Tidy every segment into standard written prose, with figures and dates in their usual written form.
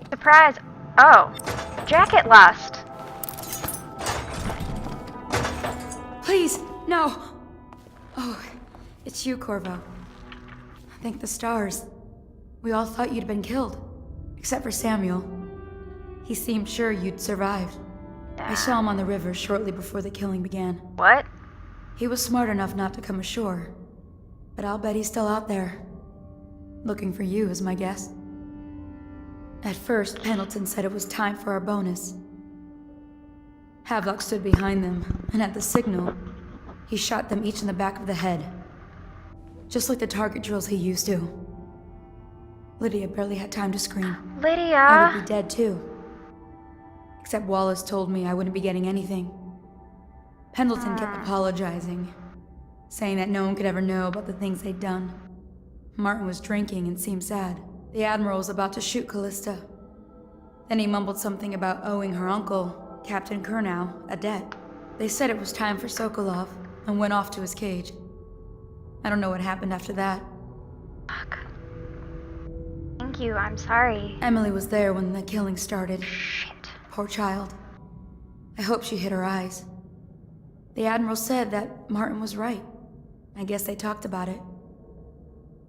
Surprise! Oh, jacket lust. Please, no! Oh, it's you, Corvo. Thank the stars. We all thought you'd been killed. Except for Samuel. He seemed sure you'd survived. I saw him on the river shortly before the killing began. What? He was smart enough not to come ashore. But I'll bet he's still out there. Looking for you, is my guess. At first, Pendleton said it was time for our bonus. Havelock stood behind them, and at the signal, he shot them each in the back of the head. Just like the target drills he used to. Lydia barely had time to scream. Lydia! I would be dead too. Except Wallace told me I wouldn't be getting anything. Pendleton kept apologizing, saying that no one could ever know about the things they'd done. Martin was drinking and seemed sad. The Admiral was about to shoot Callista. Then he mumbled something about owing her uncle, Captain Kurnow, a debt. They said it was time for Sokolov, and went off to his cage. I don't know what happened after that. Fuck. Thank you, I'm sorry. Emily was there when the killing started. Shit. Poor child. I hope she hid her eyes. The Admiral said that Martin was right. I guess they talked about it.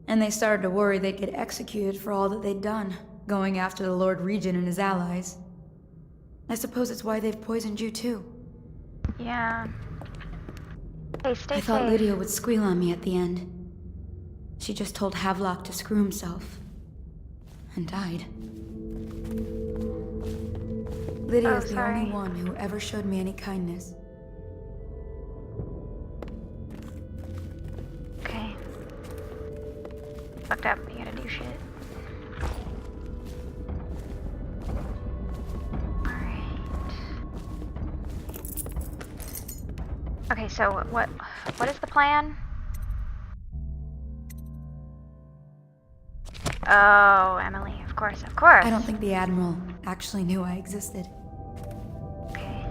And they started to worry they'd get executed for all that they'd done, going after the Lord Regent and his allies. I suppose it's why they've poisoned you too. Yeah. Hey, stay I thought safe. Lydia would squeal on me at the end. She just told Havelock to screw himself. And died. Lydia's the sorry. only one who ever showed me any kindness. Okay. Fucked up, you gotta do shit. Alright. Okay, so what is the plan? Oh, Emily, of course, of course. I don't think the Admiral actually knew I existed. Okay.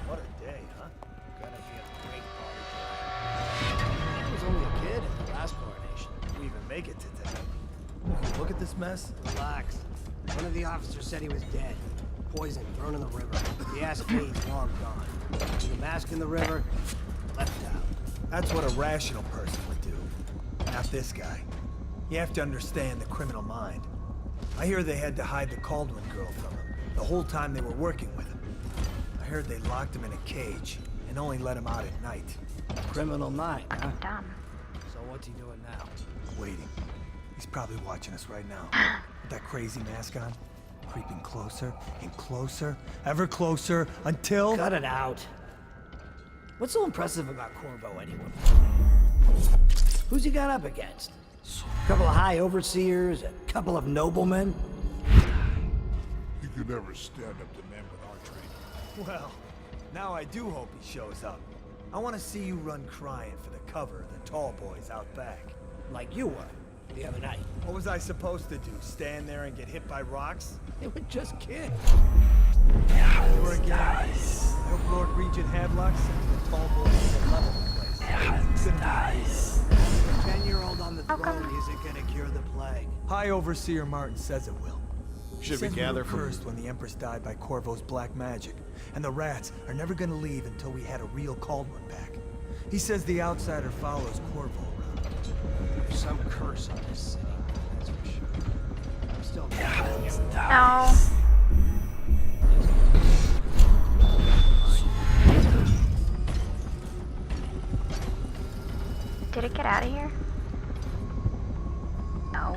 What a day, huh? Gonna be a great party tonight. I was only a kid at the last coronation. We even make it to today. Look at this mess. Relax. One of the officers said he was dead. Poisoned, thrown in the river. The Cascade's long gone. The mask in the river, left out. That's what a rational person would do. Not this guy. You have to understand the criminal mind. I hear they had to hide the Caldwell girl from him the whole time they were working with him. I heard they locked him in a cage and only let him out at night. Criminal mind, huh? Dumb. So what's he doing now? Waiting. He's probably watching us right now. With that crazy mask on. Creeping closer and closer, ever closer, until... Cut it out. What's so impressive about Corvo anyway? Who's he got up against? A couple of high overseers, a couple of noblemen? You could never stand up to men with our training. Well, now I do hope he shows up. I want to see you run crying for the cover of the tall boys out back. Like you were, the other night. What was I supposed to do? Stand there and get hit by rocks? They were just kids. You were again. I hope Lord Regent Havelock sends the tall boys to level the place. Nice. A 10-year-old on the throne isn't gonna cure the plague. High Overseer Martin says it will. Should we Says gather were from... cursed when the Empress died by Corvo's black magic, and the rats are never gonna leave until we had a real Caldwell back. He says the outsider follows Corvo around. There's some curse on this city, that's for sure. I'm still No. Did it get out of here? No.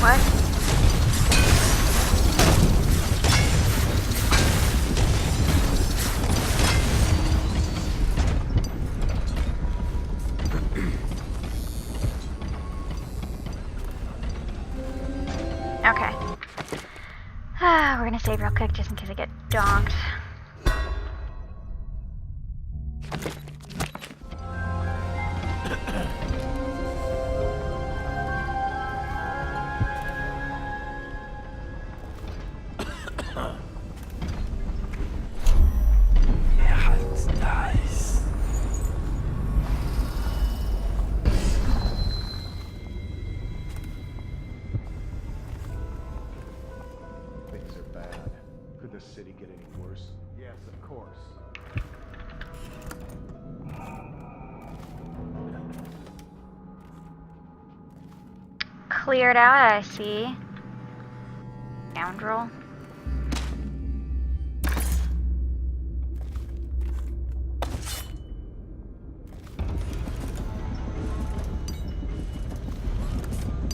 What? Okay. We're gonna save real quick just in case I get donked. Yes, of course. Cleared out, I see. Scoundrel.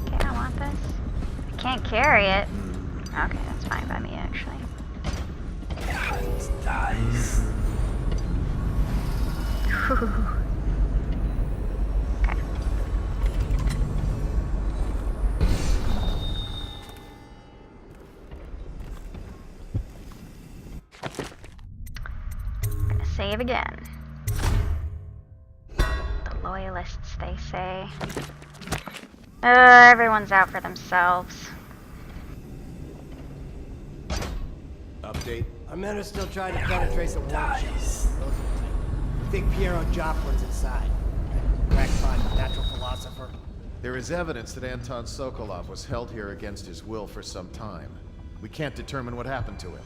Okay, I want this. I can't carry it. Okay, that's fine by me, actually. Dice. Okay. Gonna save again. The loyalists, they say. Everyone's out for themselves. Update. Our men are still trying to penetrate the workshop. I think Piero Joplin's inside. Crackpot natural philosopher. There is evidence that Anton Sokolov was held here against his will for some time. We can't determine what happened to him.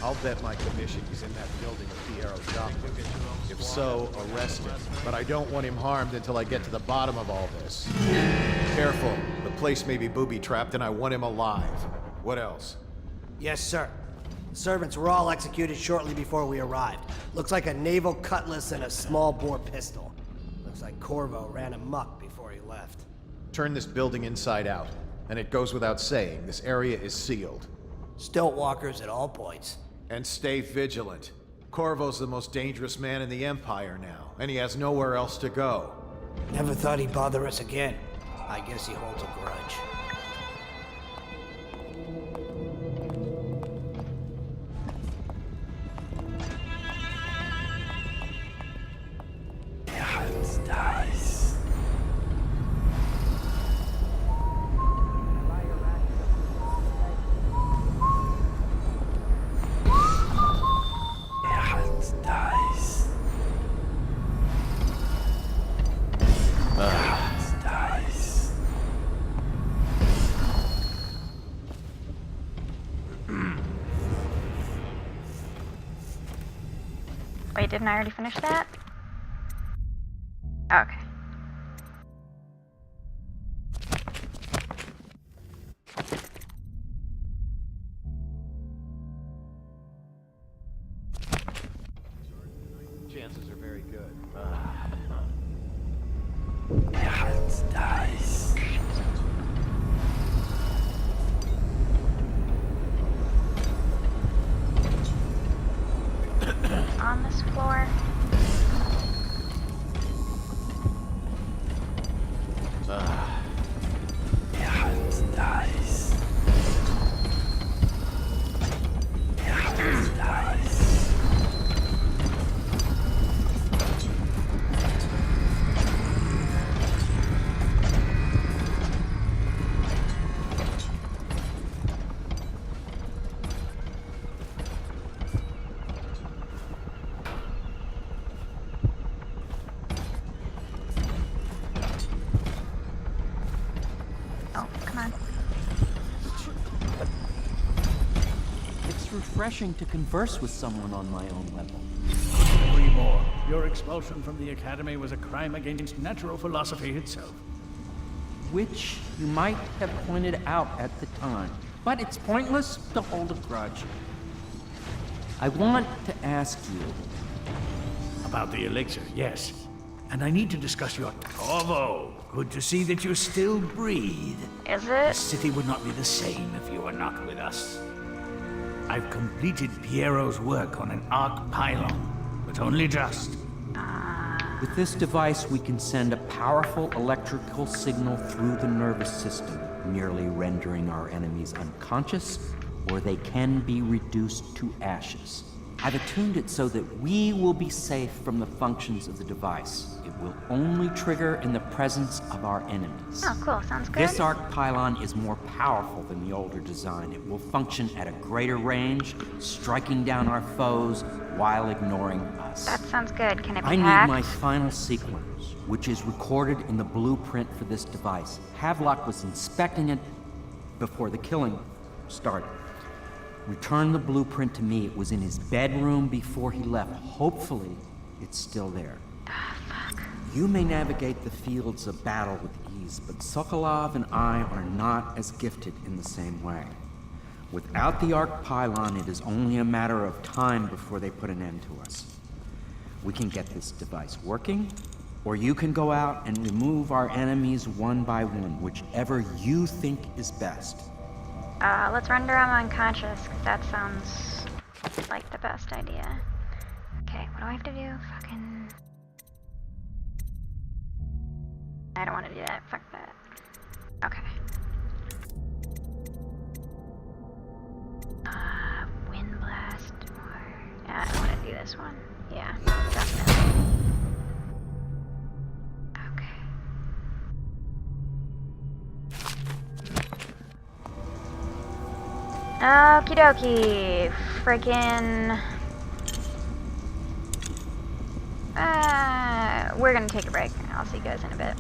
I'll bet my commission he's in that building with Piero Joplin. If so, arrest him. But I don't want him harmed until I get to the bottom of all this. Careful. The place may be booby-trapped and I want him alive. What else? Yes, sir. The servants were all executed shortly before we arrived. Looks like a naval cutlass and a small bore pistol. Looks like Corvo ran amok before he left. Turn this building inside out. And it goes without saying, this area is sealed. Stilt walkers at all points. And stay vigilant. Corvo's the most dangerous man in the Empire now, and he has nowhere else to go. Never thought he'd bother us again. I guess he holds a grudge. Dice. Dice. Dice. Wait, didn't I already finish that? Okay. Chances are very good. Dice. On this floor. Dice. Dice. Oh, come on. It's refreshing to converse with someone on my own level. Agree more. Your expulsion from the Academy was a crime against natural philosophy itself. Which you might have pointed out at the time. But it's pointless to hold a grudge. I want to ask you. About the elixir, yes. And I need to discuss your... Corvo! Good to see that you still breathe. Is The it? city would not be the same if you were not with us. I've completed Piero's work on an arc pylon, but only just. With this device, we can send a powerful electrical signal through the nervous system, merely rendering our enemies unconscious, or they can be reduced to ashes. I've attuned it so that we will be safe from the functions of the device. It will only trigger in the presence of our enemies. Oh, cool. Sounds good. This arc pylon is more powerful than the older design. It will function at a greater range, striking down our foes while ignoring us. That sounds good. Can it be I need hacked? my final sequence, which is recorded in the blueprint for this device. Havelock was inspecting it before the killing started. Return the blueprint to me. It was in his bedroom before he left. Hopefully, it's still there. You may navigate the fields of battle with ease, but Sokolov and I are not as gifted in the same way. Without the Arc Pylon, it is only a matter of time before they put an end to us. We can get this device working, or you can go out and remove our enemies one by one, whichever you think is best. Let's render him unconscious, 'cause that sounds like the best idea. Okay, what do I have to do? Fucking... I don't want to do that. Fuck that. Okay. Wind blast or... Yeah, I want to do this one. Yeah, definitely. Okay. Okie dokie. Freaking... we're gonna take a break. I'll see you guys in a bit.